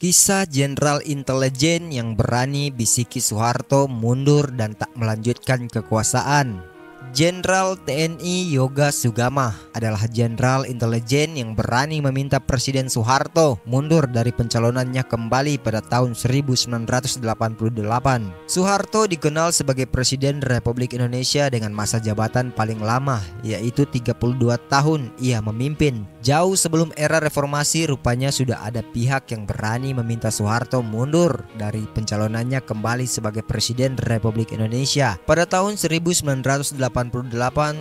Kisah jenderal intelijen yang berani bisiki Soeharto mundur dan tak melanjutkan kekuasaan. Jenderal TNI Yoga Sugama adalah jenderal intelijen yang berani meminta Presiden Soeharto mundur dari pencalonannya kembali pada tahun 1988. Soeharto dikenal sebagai Presiden Republik Indonesia dengan masa jabatan paling lama, yaitu 32 tahun ia memimpin. Jauh sebelum era reformasi, rupanya sudah ada pihak yang berani meminta Soeharto mundur dari pencalonannya kembali sebagai Presiden Republik Indonesia. Pada tahun 1988,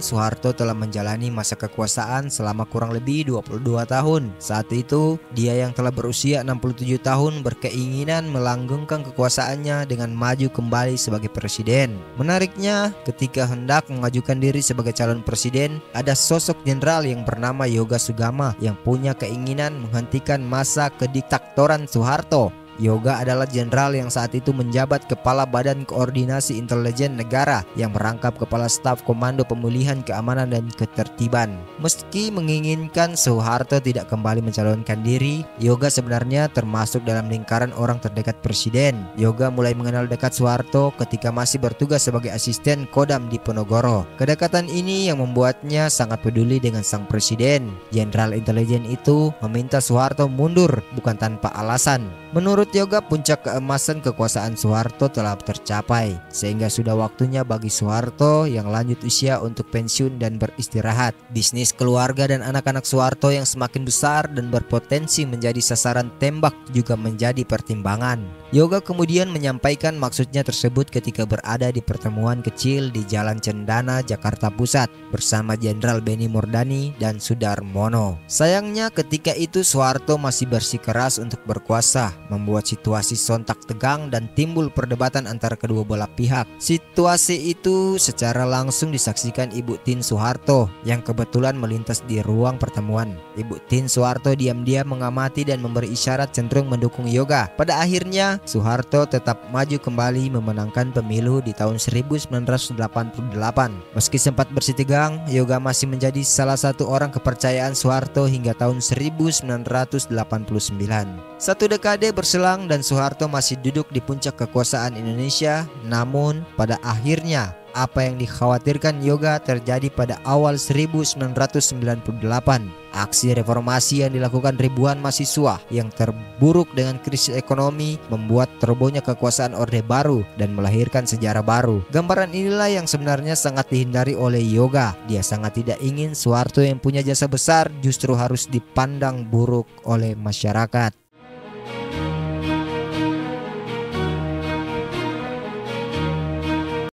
Soeharto telah menjalani masa kekuasaan selama kurang lebih 22 tahun. Saat itu, dia yang telah berusia 67 tahun berkeinginan melanggengkan kekuasaannya dengan maju kembali sebagai presiden. Menariknya, ketika hendak mengajukan diri sebagai calon presiden, ada sosok jenderal yang bernama Yoga Sugama yang punya keinginan menghentikan masa kediktatoran Soeharto. Yoga adalah jenderal yang saat itu menjabat Kepala Badan Koordinasi Intelijen Negara yang merangkap Kepala Staf Komando Pemulihan Keamanan dan Ketertiban. Meski menginginkan Soeharto tidak kembali mencalonkan diri, Yoga sebenarnya termasuk dalam lingkaran orang terdekat Presiden. Yoga mulai mengenal dekat Soeharto ketika masih bertugas sebagai asisten Kodam di Ponorogo. Kedekatan ini yang membuatnya sangat peduli dengan sang presiden. Jenderal intelijen itu meminta Soeharto mundur bukan tanpa alasan. Menurut Yoga, puncak keemasan kekuasaan Soeharto telah tercapai, sehingga sudah waktunya bagi Soeharto yang lanjut usia untuk pensiun dan beristirahat. Bisnis keluarga dan anak-anak Soeharto yang semakin besar dan berpotensi menjadi sasaran tembak juga menjadi pertimbangan. Yoga kemudian menyampaikan maksudnya tersebut ketika berada di pertemuan kecil di Jalan Cendana, Jakarta Pusat bersama Jenderal Benny Murdani dan Sudarmono. Sayangnya ketika itu Soeharto masih bersikeras untuk berkuasa, membuat situasi sontak tegang dan timbul perdebatan antara kedua belah pihak. Situasi itu secara langsung disaksikan Ibu Tien Soeharto yang kebetulan melintas di ruang pertemuan. Ibu Tien Soeharto diam-diam mengamati dan memberi isyarat cenderung mendukung Yoga. Pada akhirnya Soeharto tetap maju kembali memenangkan pemilu di tahun 1988. Meski sempat bersih tegang, Yoga masih menjadi salah satu orang kepercayaan Soeharto hingga tahun 1989. Satu dekade berselang dan Soeharto masih duduk di puncak kekuasaan Indonesia. Namun pada akhirnya apa yang dikhawatirkan Yoga terjadi pada awal 1998. Aksi reformasi yang dilakukan ribuan mahasiswa yang terburuk dengan krisis ekonomi membuat robohnya kekuasaan Orde Baru dan melahirkan sejarah baru. Gambaran inilah yang sebenarnya sangat dihindari oleh Yoga. Dia sangat tidak ingin Soeharto yang punya jasa besar justru harus dipandang buruk oleh masyarakat.